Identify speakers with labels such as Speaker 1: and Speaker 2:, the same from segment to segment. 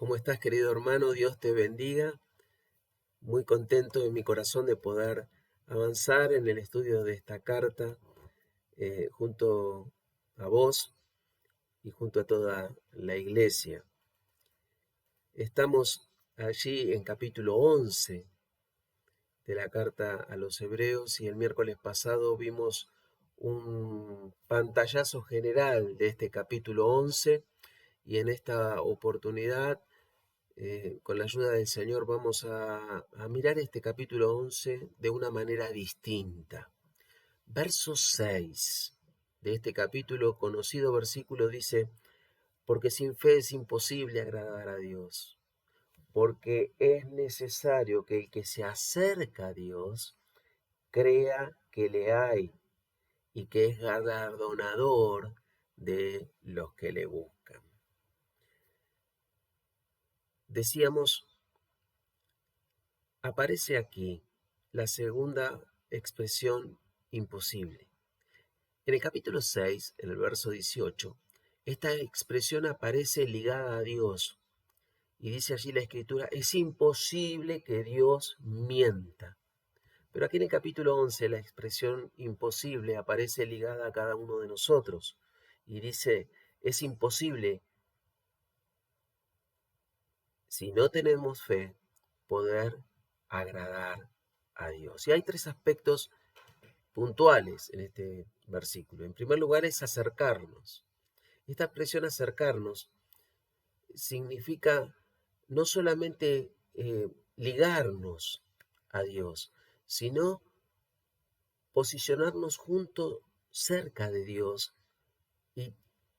Speaker 1: ¿Cómo estás, querido hermano? Dios te bendiga. Muy contento en mi corazón de poder avanzar en el estudio de esta carta junto a vos y junto a toda la iglesia. Estamos allí en capítulo 11 de la carta a los Hebreos y el miércoles pasado vimos un pantallazo general de este capítulo 11 y en esta oportunidad con la ayuda del Señor vamos a mirar este capítulo 11 de una manera distinta. Verso 6 de este capítulo, conocido versículo, dice: porque sin fe es imposible agradar a Dios, porque es necesario que el que se acerca a Dios crea que le hay y que es galardonador de los que le buscan. Decíamos, aparece aquí la segunda expresión imposible. En el capítulo 6, en el verso 18, esta expresión aparece ligada a Dios. Y dice allí la Escritura, es imposible que Dios mienta. Pero aquí en el capítulo 11 la expresión imposible aparece ligada a cada uno de nosotros. Y dice, es imposible, si no tenemos fe, poder agradar a Dios. Y hay tres aspectos puntuales en este versículo. En primer lugar es acercarnos. Esta expresión acercarnos significa no solamente ligarnos a Dios, sino posicionarnos junto, cerca de Dios y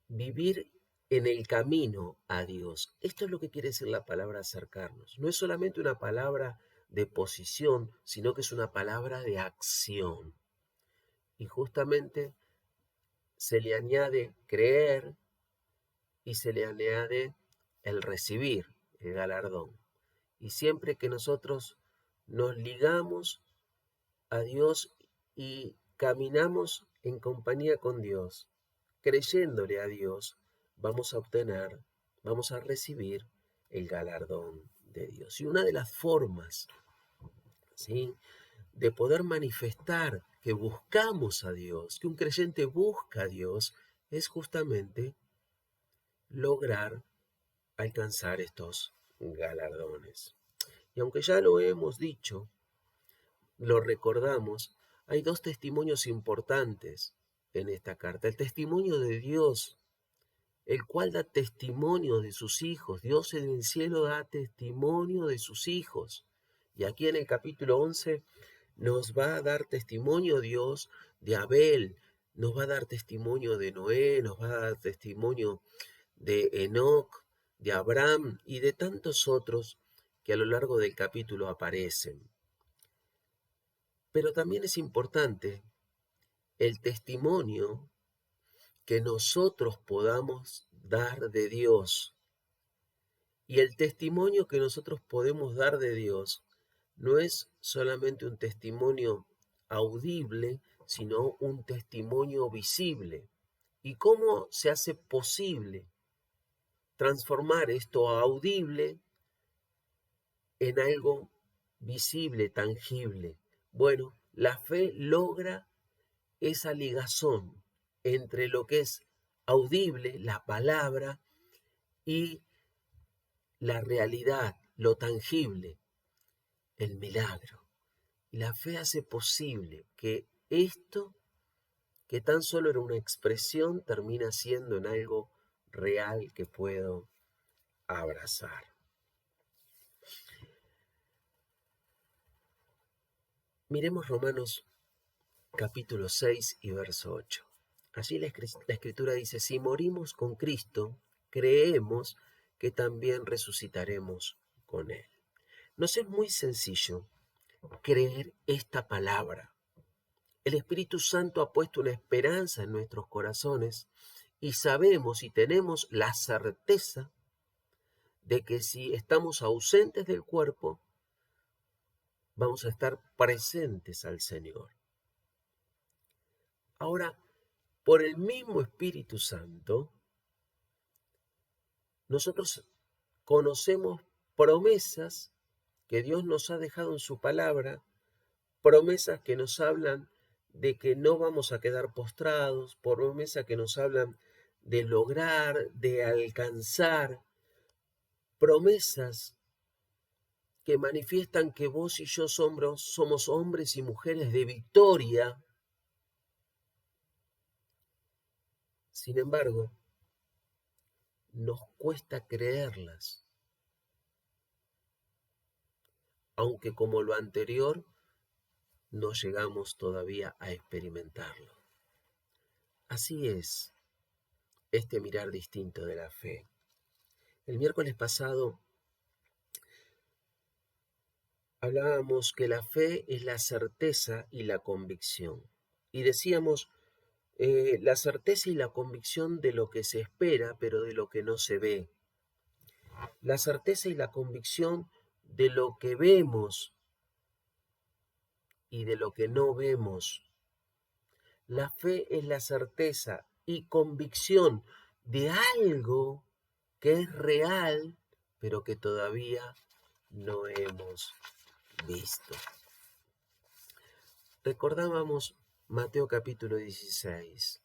Speaker 1: vivir en el camino a Dios. Esto es lo que quiere decir la palabra acercarnos. No es solamente una palabra de posición, sino que es una palabra de acción. Y justamente se le añade creer y se le añade el recibir, el galardón. Y siempre que nosotros nos ligamos a Dios y caminamos en compañía con Dios, creyéndole a Dios, vamos a obtener, vamos a recibir el galardón de Dios. Y una de las formas, ¿sí?, de poder manifestar que buscamos a Dios, que un creyente busca a Dios, es justamente lograr alcanzar estos galardones. Y aunque ya lo hemos dicho, lo recordamos, hay dos testimonios importantes en esta carta. El testimonio de Dios, el cual da testimonio de sus hijos. Dios en el cielo da testimonio de sus hijos. Y aquí en el capítulo 11 nos va a dar testimonio Dios de Abel, nos va a dar testimonio de Noé, nos va a dar testimonio de Enoc, de Abraham y de tantos otros que a lo largo del capítulo aparecen. Pero también es importante el testimonio que nosotros podamos dar de Dios. Y el testimonio que nosotros podemos dar de Dios no es solamente un testimonio audible, sino un testimonio visible. ¿Y cómo se hace posible transformar esto audible en algo visible, tangible? Bueno, la fe logra esa ligazón entre lo que es audible, la palabra, y la realidad, lo tangible, el milagro. Y la fe hace posible que esto, que tan solo era una expresión, termina siendo en algo real que puedo abrazar. Miremos Romanos capítulo 6 y verso 8. Allí la Escritura dice, si morimos con Cristo, creemos que también resucitaremos con Él. Nos es muy sencillo creer esta palabra. El Espíritu Santo ha puesto una esperanza en nuestros corazones y sabemos y tenemos la certeza de que si estamos ausentes del cuerpo, vamos a estar presentes al Señor. Ahora, por el mismo Espíritu Santo, nosotros conocemos promesas que Dios nos ha dejado en su palabra, promesas que nos hablan de que no vamos a quedar postrados, promesas que nos hablan de lograr, de alcanzar, promesas que manifiestan que vos y yo somos hombres y mujeres de victoria. Sin embargo, nos cuesta creerlas, aunque como lo anterior no llegamos todavía a experimentarlo. Así es este mirar distinto de la fe. El miércoles pasado hablábamos que la fe es la certeza y la convicción. Y decíamos, la certeza y la convicción de lo que se espera, pero de lo que no se ve. La certeza y la convicción de lo que vemos y de lo que no vemos. La fe es la certeza y convicción de algo que es real, pero que todavía no hemos visto. Recordábamos Mateo capítulo 16,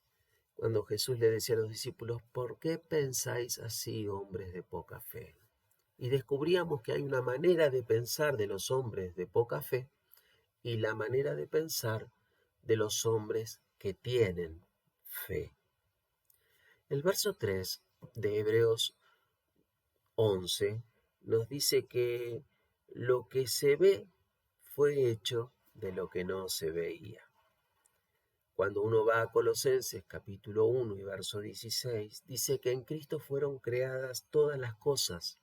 Speaker 1: cuando Jesús le decía a los discípulos, ¿por qué pensáis así, hombres de poca fe? Y descubríamos que hay una manera de pensar de los hombres de poca fe y la manera de pensar de los hombres que tienen fe. El verso 3 de Hebreos 11 nos dice que lo que se ve fue hecho de lo que no se veía. Cuando uno va a Colosenses capítulo 1 y verso 16, dice que en Cristo fueron creadas todas las cosas,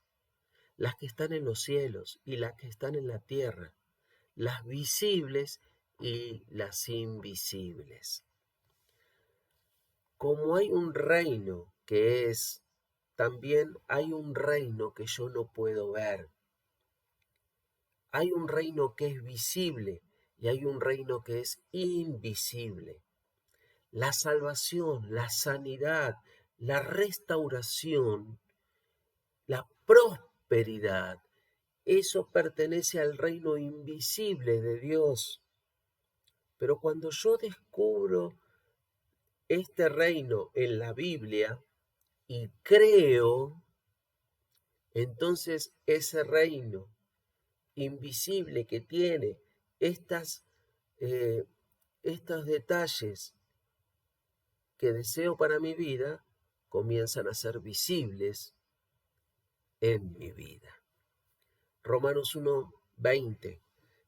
Speaker 1: las que están en los cielos y las que están en la tierra, las visibles y las invisibles. Como hay un reino que es, también hay un reino que yo no puedo ver. Hay un reino que es visible y hay un reino que es invisible. La salvación, la sanidad, la restauración, la prosperidad, eso pertenece al reino invisible de Dios. Pero cuando yo descubro este reino en la Biblia y creo, entonces ese reino invisible que tiene estos detalles que deseo para mi vida, comienzan a ser visibles en mi vida. Romanos 1:20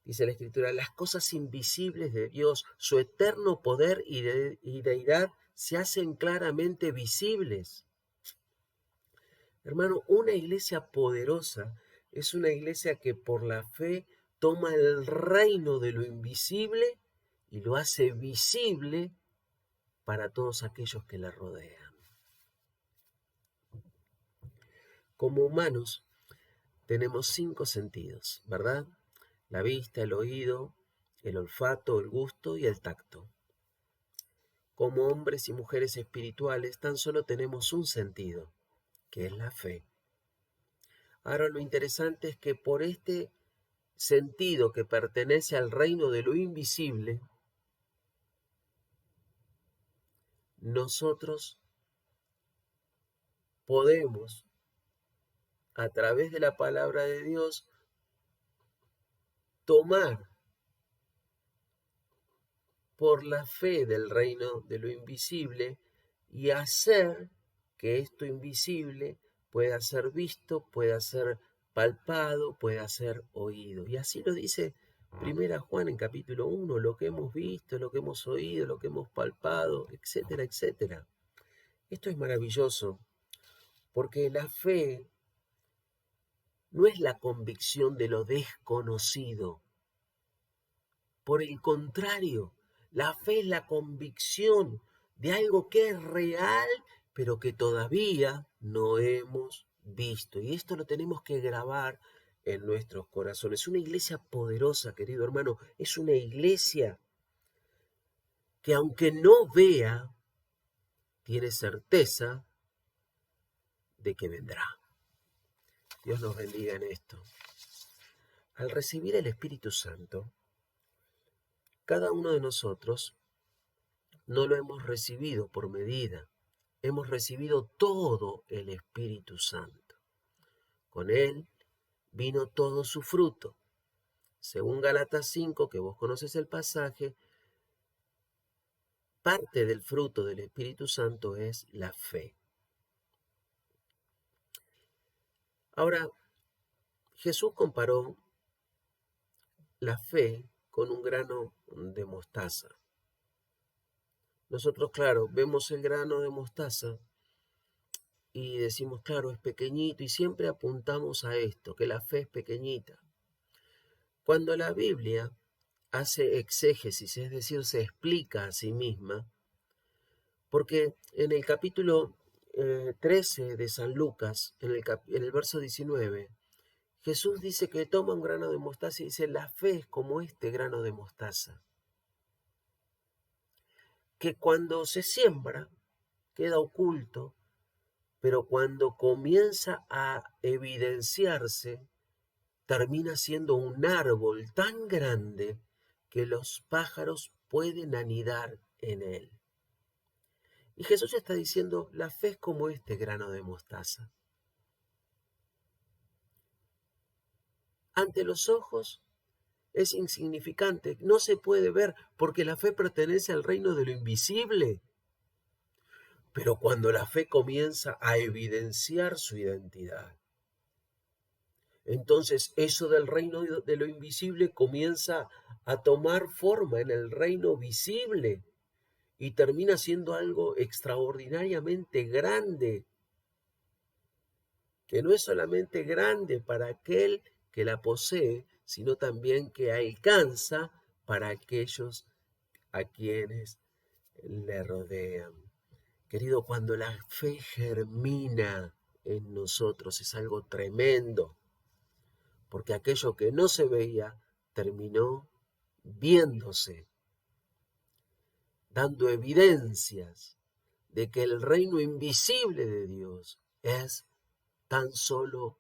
Speaker 1: dice la Escritura, las cosas invisibles de Dios, su eterno poder y deidad se hacen claramente visibles. Hermano, una iglesia poderosa es una iglesia que por la fe toma el reino de lo invisible y lo hace visible para todos aquellos que la rodean. Como humanos tenemos 5 sentidos, ¿verdad? La vista, el oído, el olfato, el gusto y el tacto. Como hombres y mujeres espirituales tan solo tenemos un sentido, que es la fe. Ahora lo interesante es que por este sentido que pertenece al reino de lo invisible, nosotros podemos, a través de la palabra de Dios, tomar por la fe del reino de lo invisible y hacer que esto invisible pueda ser visto, pueda ser palpado, pueda ser oído. Y así lo dice Primera Juan en capítulo 1, lo que hemos visto, lo que hemos oído, lo que hemos palpado, etcétera, etcétera. Esto es maravilloso, porque la fe no es la convicción de lo desconocido. Por el contrario, la fe es la convicción de algo que es real, pero que todavía no hemos visto. Y esto lo tenemos que grabar en nuestros corazones. Una iglesia poderosa, querido hermano, es una iglesia que aunque no vea, tiene certeza de que vendrá. Dios nos bendiga en esto. Al recibir el Espíritu Santo, cada uno de nosotros no lo hemos recibido por medida. Hemos recibido todo el Espíritu Santo. Con él vino todo su fruto. Según Gálatas 5, que vos conoces el pasaje, parte del fruto del Espíritu Santo es la fe. Ahora, Jesús comparó la fe con un grano de mostaza. Nosotros, claro, vemos el grano de mostaza y decimos, claro, es pequeñito, y siempre apuntamos a esto, que la fe es pequeñita. Cuando la Biblia hace exégesis, es decir, se explica a sí misma, porque en el capítulo 13 de San Lucas, en el verso 19, Jesús dice que toma un grano de mostaza y dice, la fe es como este grano de mostaza, que cuando se siembra queda oculto, pero cuando comienza a evidenciarse, termina siendo un árbol tan grande que los pájaros pueden anidar en él. Y Jesús está diciendo, la fe es como este grano de mostaza. Ante los ojos es insignificante, no se puede ver porque la fe pertenece al reino de lo invisible. Pero cuando la fe comienza a evidenciar su identidad, entonces eso del reino de lo invisible comienza a tomar forma en el reino visible y termina siendo algo extraordinariamente grande, que no es solamente grande para aquel que la posee, sino también que alcanza para aquellos a quienes le rodean. Querido, cuando la fe germina en nosotros es algo tremendo, porque aquello que no se veía terminó viéndose, dando evidencias de que el reino invisible de Dios es tan solo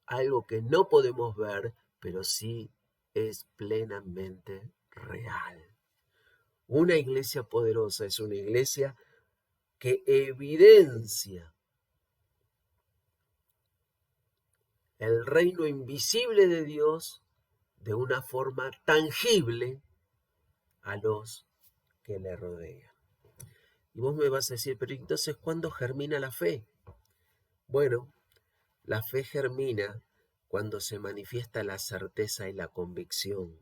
Speaker 1: algo que no podemos ver, pero sí es plenamente real. Una iglesia poderosa es una iglesia que evidencia el reino invisible de Dios de una forma tangible a los que le rodean. Y vos me vas a decir, pero entonces, ¿cuándo germina la fe? Bueno, la fe germina cuando se manifiesta la certeza y la convicción.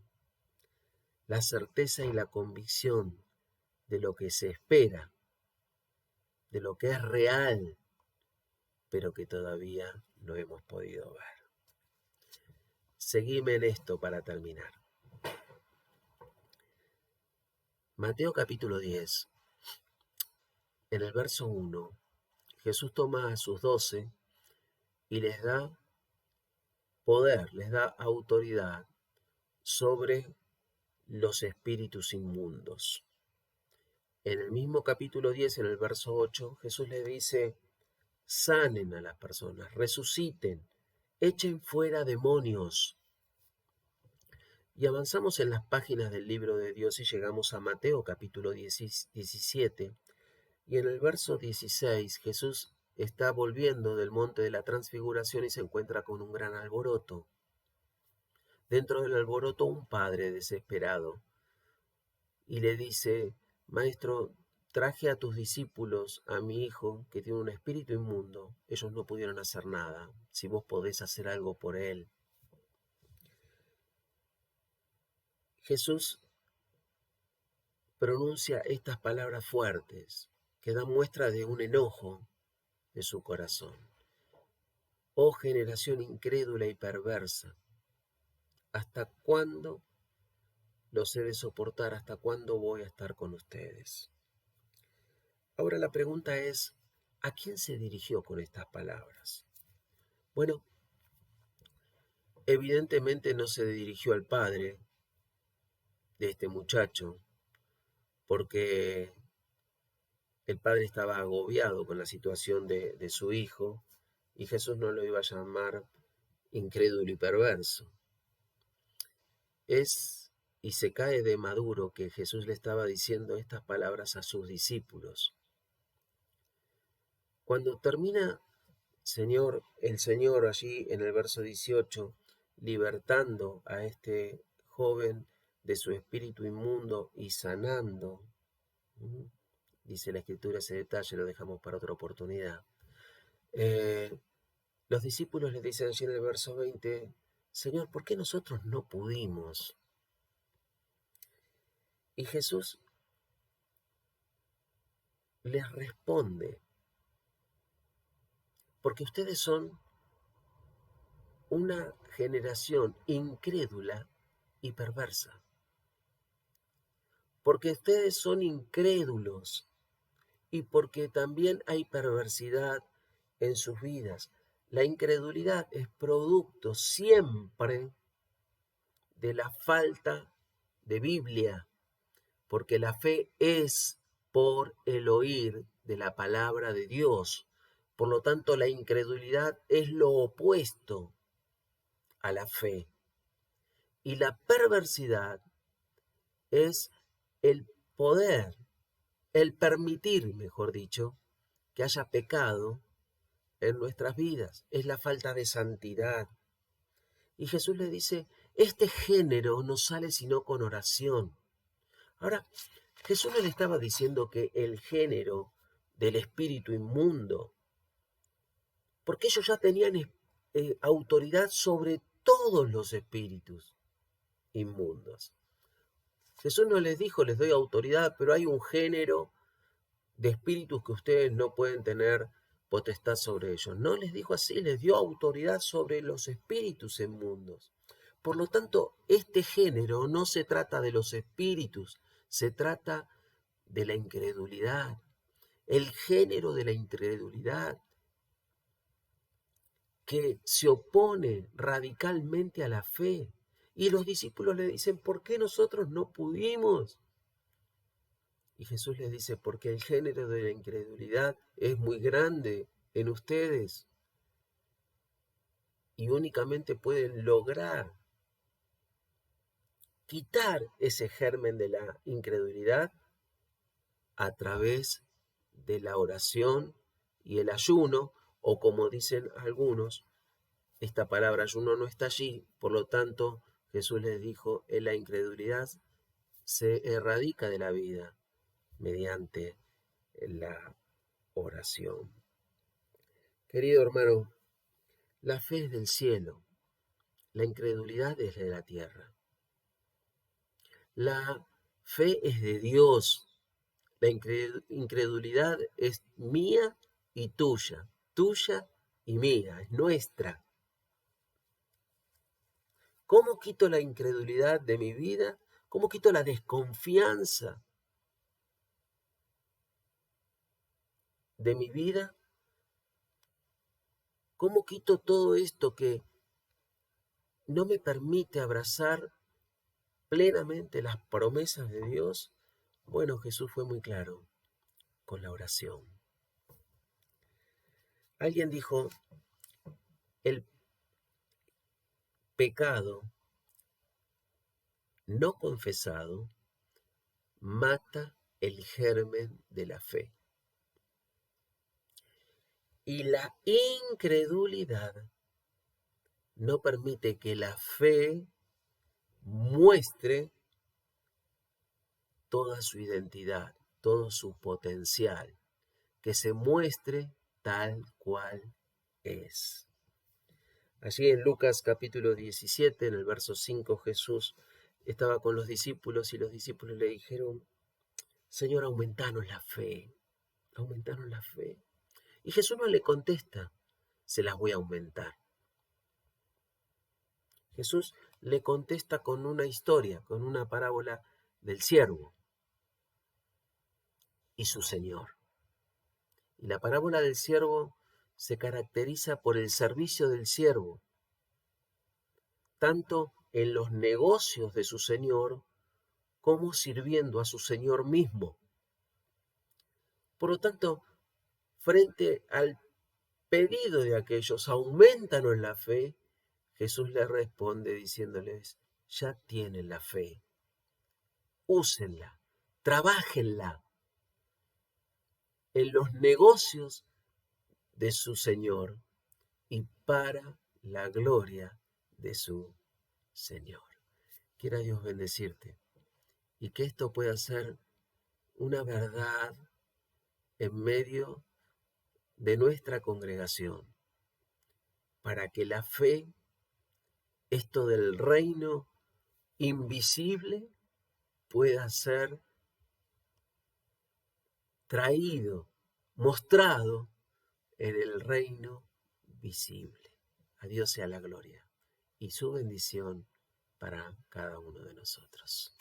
Speaker 1: La certeza y la convicción de lo que se espera, de lo que es real, pero que todavía no hemos podido ver. Seguime en esto para terminar. Mateo capítulo 10, en el verso 1, Jesús toma a sus 12 y les da poder, les da autoridad sobre los espíritus inmundos. En el mismo capítulo 10, en el verso 8, Jesús les dice, sanen a las personas, resuciten, echen fuera demonios. Y avanzamos en las páginas del libro de Dios y llegamos a Mateo capítulo 17. Y en el verso 16 Jesús está volviendo del monte de la transfiguración y se encuentra con un gran alboroto. Dentro del alboroto un padre desesperado y le dice, Maestro, traje a tus discípulos a mi hijo que tiene un espíritu inmundo. Ellos no pudieron hacer nada. Si vos podés hacer algo por él. Jesús pronuncia estas palabras fuertes que dan muestra de un enojo de su corazón. Oh generación incrédula y perversa, ¿hasta cuándo los he de soportar? ¿Hasta cuándo voy a estar con ustedes? Ahora la pregunta es, ¿a quién se dirigió con estas palabras? Bueno, evidentemente no se dirigió al padre de este muchacho, porque el padre estaba agobiado con la situación de su hijo y Jesús no lo iba a llamar incrédulo y perverso. Y se cae de maduro que Jesús le estaba diciendo estas palabras a sus discípulos. Cuando termina el Señor allí en el verso 18, libertando a este joven de su espíritu inmundo y sanando, dice la Escritura, ese detalle lo dejamos para otra oportunidad. Los discípulos le dicen allí en el verso 20, Señor, ¿por qué nosotros no pudimos? Y Jesús les responde, porque ustedes son una generación incrédula y perversa. Porque ustedes son incrédulos y porque también hay perversidad en sus vidas. La incredulidad es producto siempre de la falta de Biblia, porque la fe es por el oír de la palabra de Dios. Por lo tanto, la incredulidad es lo opuesto a la fe. Y la perversidad es el poder, el permitir, mejor dicho, que haya pecado en nuestras vidas. Es la falta de santidad. Y Jesús le dice, este género no sale sino con oración. Ahora, Jesús no le estaba diciendo que el género del espíritu inmundo, porque ellos ya tenían autoridad sobre todos los espíritus inmundos. Jesús no les dijo, les doy autoridad, pero hay un género de espíritus que ustedes no pueden tener potestad sobre ellos. No les dijo así, les dio autoridad sobre los espíritus inmundos. Por lo tanto, este género no se trata de los espíritus, se trata de la incredulidad. El género de la incredulidad que se opone radicalmente a la fe. Y los discípulos le dicen, ¿por qué nosotros no pudimos? Y Jesús les dice, porque el género de la incredulidad es muy grande en ustedes y únicamente pueden lograr quitar ese germen de la incredulidad a través de la oración y el ayuno, o como dicen algunos, esta palabra ayuno no está allí, por lo tanto Jesús les dijo, en la incredulidad se erradica de la vida mediante la oración. Querido hermano, la fe es del cielo, la incredulidad es de la tierra. La fe es de Dios, la incredulidad es mía y tuya y mía, es nuestra. ¿Cómo quito la incredulidad de mi vida? ¿Cómo quito la desconfianza de mi vida? ¿Cómo quito todo esto que no me permite abrazar plenamente las promesas de Dios? Bueno, Jesús fue muy claro con la oración. Alguien dijo, el pecado no confesado mata el germen de la fe. Y la incredulidad no permite que la fe muestre toda su identidad, todo su potencial, que se muestre tal cual es. Allí en Lucas capítulo 17, en el verso 5, Jesús estaba con los discípulos y los discípulos le dijeron, Señor, aumentanos la fe, aumentanos la fe. Y Jesús no le contesta, se las voy a aumentar. Jesús le contesta con una historia, con una parábola del siervo y su señor. Y la parábola del siervo se caracteriza por el servicio del siervo, tanto en los negocios de su señor como sirviendo a su señor mismo. Por lo tanto, frente al pedido de aquellos, aumentanos la fe, Jesús le responde diciéndoles, ya tienen la fe, úsenla, trabájenla en los negocios de su Señor y para la gloria de su Señor. Quiera Dios bendecirte y que esto pueda ser una verdad en medio de nuestra congregación, para que la fe, esto del reino invisible, pueda ser traído, mostrado en el reino visible. A Dios sea la gloria y su bendición para cada uno de nosotros.